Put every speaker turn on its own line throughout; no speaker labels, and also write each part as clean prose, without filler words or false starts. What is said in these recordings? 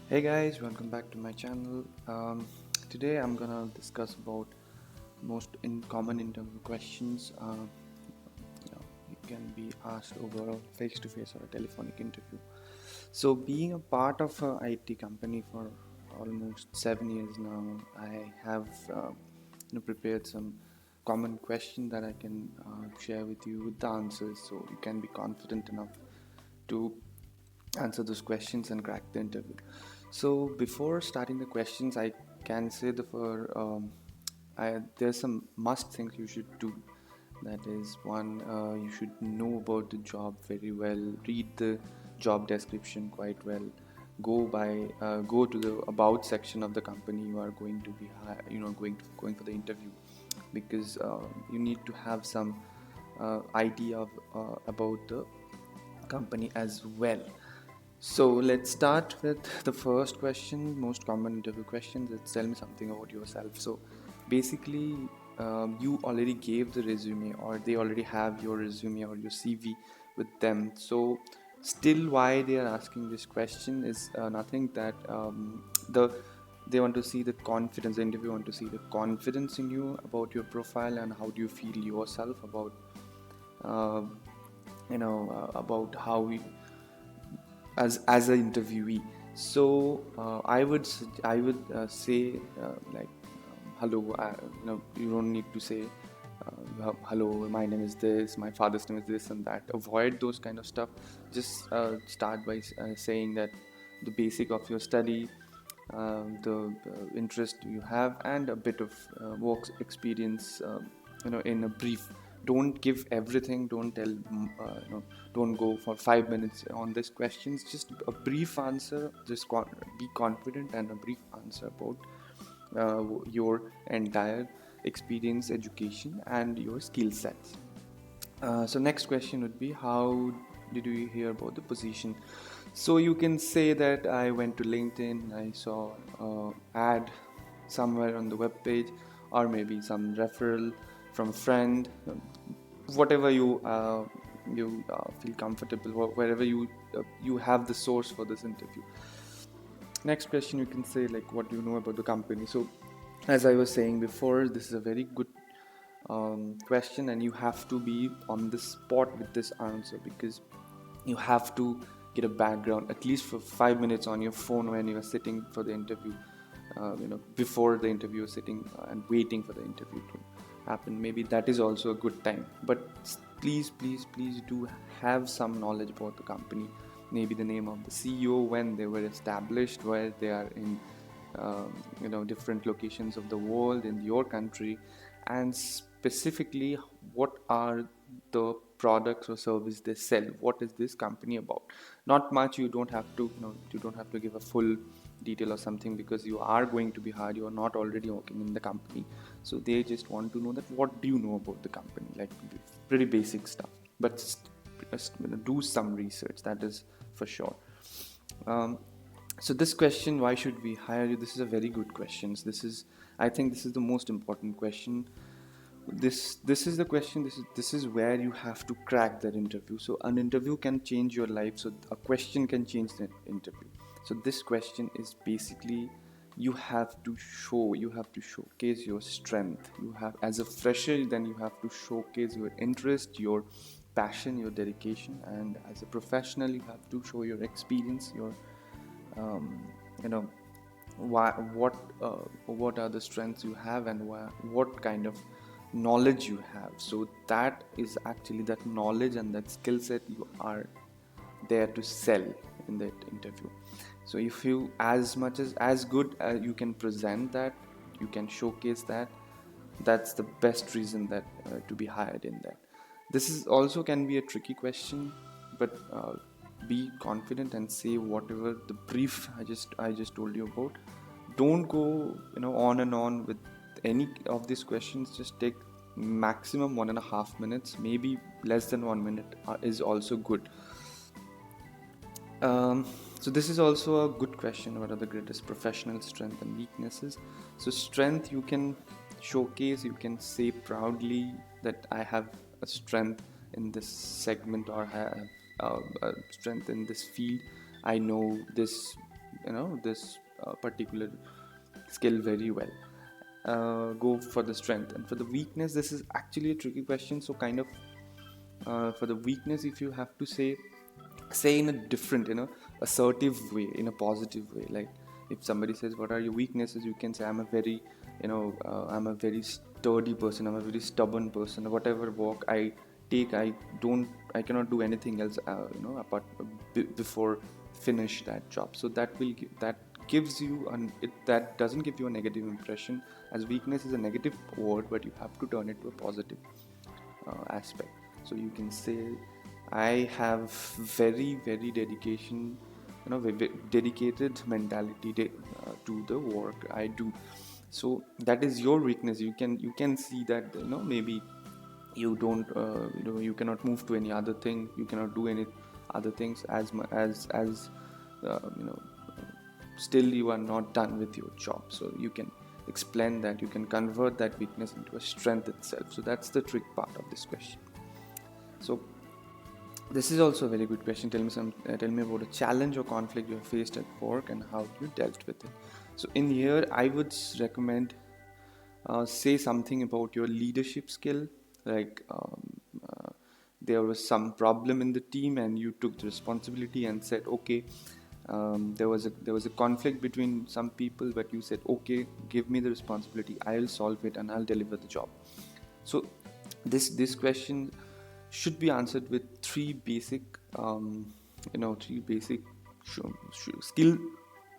Hey guys, welcome back to my channel. Today I'm gonna discuss about most common interview questions. You can be asked over a face-to-face or a telephonic interview. So, being a part of a IT company for almost 7 years now, I have prepared some common question that I can share with you with the answers, so you can be confident enough to answer those questions and crack the interview. So before starting the questions, I can say there's some must things you should do. That is one, you should know about the job very well, read the job description quite well, go to the about section of the company you are going to be going for the interview, because you need to have some idea about the company as well. So let's start with the first question, most common interview questions. It's tell me something about yourself. So basically, you already gave the resume, or they already have your resume or your CV with them. So still, why they are asking this question is nothing that they want to see the confidence. The interview want to see the confidence in you about your profile and how do you feel yourself about uh, about how we as an interviewee. So I would say hello. You don't need to say hello. My name is this. My father's name is this and that. Avoid those kind of stuff. Just start by saying that the basic of your study, the interest you have, and a bit of work experience. In a brief. Don't give everything. Don't tell. Don't go for 5 minutes on this questions. Just a brief answer. Just be confident and a brief answer about your entire experience, education, and your skill sets. So next question would be, how did you hear about the position? So you can say that I went to LinkedIn, I saw ad somewhere on the web page, or maybe some referral from a friend, whatever you feel comfortable, wherever you have the source for this interview. Next question, you can say like, what do you know about the company? So as I was saying before, this is a very good question, and you have to be on the spot with this answer, because you have to get a background at least for 5 minutes on your phone when you are sitting for the interview. Before the interview, you're sitting and waiting for the interview to happen. Maybe that is also a good time. But please, please, please do have some knowledge about the company. Maybe the name of the CEO, when they were established, where they are in different locations of the world, in your country, and specifically what are the products or service they sell. What is this company about? Not much. You don't have to you don't have to give a full detail or something, because you are going to be hired. You are not already working in the company, so they just want to know that what do you know about the company, like pretty basic stuff. But just do some research, that is for sure. um, so this question, why should we hire you, this is a very good question. I think this is the most important question. This is the question. This is where you have to crack that interview. So an interview can change your life, so a question can change the interview. So this question is basically, you have to showcase your strength. You have, as a fresher, then you have to showcase your interest, your passion, your dedication, and as a professional you have to show your experience, your um, you know why, what are the strengths you have, and what kind of knowledge you have. So that is actually that knowledge and that skill set you are there to sell in that interview. So if you, as much as good as you can present that, you can showcase that, that's the best reason that to be hired in that. This is also can be a tricky question, but be confident and say whatever the brief I just told you about. Don't go on and on with any of these questions. Just take maximum 1.5 minutes, maybe less than 1 minute is also good. So this is also a good question. What are the greatest professional strength and weaknesses? So strength, you can showcase, you can say proudly that I have a strength in this segment, or have a strength in this field. I know this this particular skill very well. Go for the strength. And for the weakness, this is actually a tricky question. So kind of for the weakness, if you have to say in a different, assertive way, in a positive way, like if somebody says what are your weaknesses, you can say I'm a very, I'm a very sturdy person, I'm a very stubborn person. Whatever work I take, I cannot do anything else, apart before finish that job. So that gives you that doesn't give you a negative impression, as weakness is a negative word, but you have to turn it to a positive aspect. So you can say I have very very dedication, dedicated mentality to the work I do. So that is your weakness. You can see that, maybe you don't, you cannot move to any other thing, you cannot do any other things as you know still you are not done with your job. So you can explain that, you can convert that weakness into a strength itself. So that's the trick part of this question. So this is also a very good question. Tell me about a challenge or conflict you have faced at work and how you dealt with it. So in here, I would recommend, say something about your leadership skill. Like there was some problem in the team, and you took the responsibility and said, okay, there was a conflict between some people, but you said, okay, give me the responsibility, I'll solve it and I'll deliver the job. So this question should be answered with three basic, skill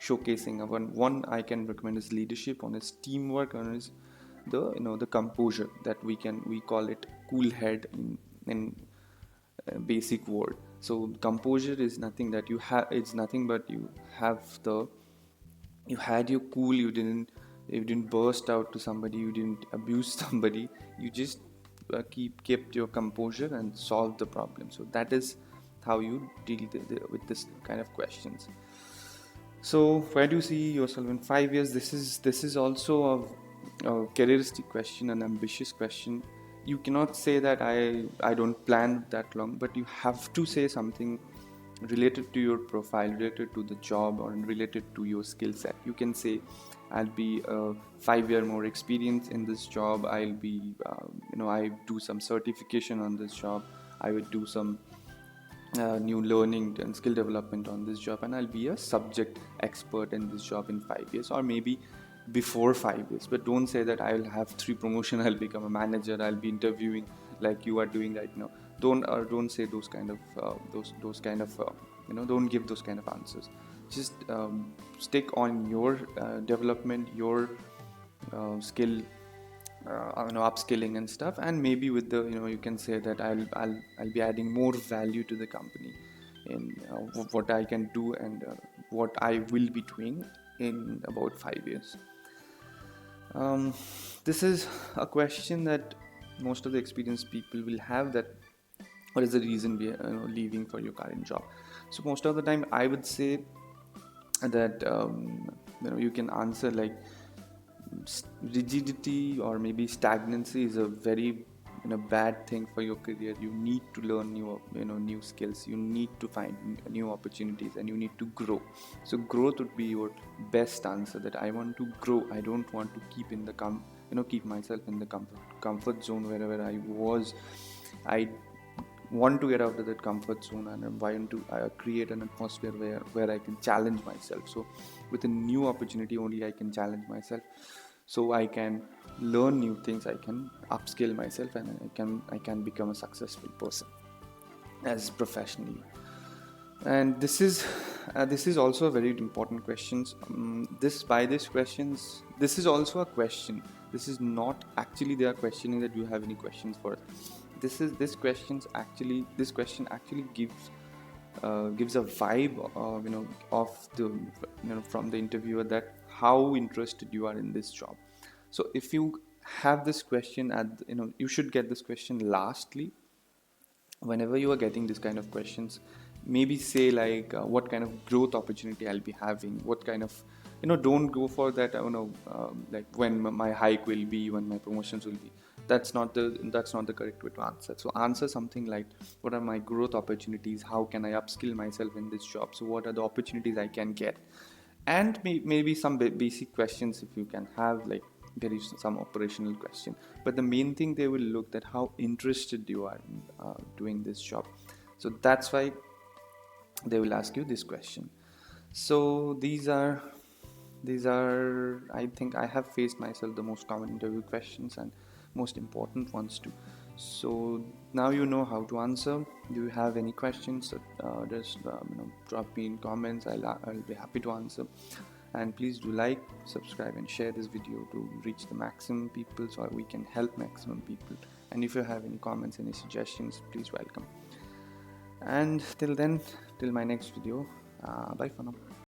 showcasing. One I can recommend is leadership, one is teamwork, one is the composure, that we call it cool head in basic word. So composure is nothing that you have, it's nothing but you had your cool, you didn't burst out to somebody, you didn't abuse somebody, you just kept your composure and solved the problem. So that is how you deal with this kind of questions. So where do you see yourself in 5 years? This is also a careeristic question, an ambitious question. You cannot say that I don't plan that long, but you have to say something related to your profile, related to the job, or related to your skill set. You can say, I'll be 5 year more experience in this job. I'll be, I do some certification on this job. I would do some new learning and skill development on this job, and I'll be a subject expert in this job in 5 years, or maybe before 5 years. But don't say that I'll have 3 promotion, I'll become a manager, I'll be interviewing like you are doing right now. Don't say those kind of those kind of don't give those kind of answers. Just stick on your development, your skill, upskilling and stuff. And maybe with the, you can say that I'll be adding more value to the company in what I can do, and what I will be doing in about 5 years. This is a question that most of the experienced people will have, that what is the reason we are leaving for your current job. So most of the time I would say that you can answer like rigidity or maybe stagnancy is a very bad thing for your career. You need to learn new skills, you need to find new opportunities, and you need to grow. So growth would be your best answer, that I want to grow. I don't want to keep in the keep myself in the comfort zone wherever I was. I want to get out of that comfort zone, and I want to create an atmosphere where I can challenge myself. So with a new opportunity only I can challenge myself, so I can learn new things, I can upskill myself, and I can become a successful person as professionally. And this is also a very important questions. This questions, this is also a question. This is not actually they are questioning that you have any questions for us. This question actually gives a vibe of the from the interviewer, that how interested you are in this job. So if you have this question you should get this question lastly. Whenever you are getting this kind of questions, maybe say like what kind of growth opportunity I'll be having, what kind of don't go for that like when my hike will be, when my promotions will be. That's not the correct way to answer. So answer something like, what are my growth opportunities, how can I upskill myself in this job, so what are the opportunities I can get. and maybe some basic questions if you can have, like there is some operational question. But the main thing they will look at how interested you are in doing this job. So that's why they will ask you this question. So these are I think I have faced myself the most common interview questions and most important ones too. So now you know how to answer. Do you have any questions? Just drop me in comments. I'll be happy to answer. And please do like, subscribe, and share this video to reach the maximum people so we can help maximum people. And if you have any comments, any suggestions, please welcome. And till then, till my next video, bye for now.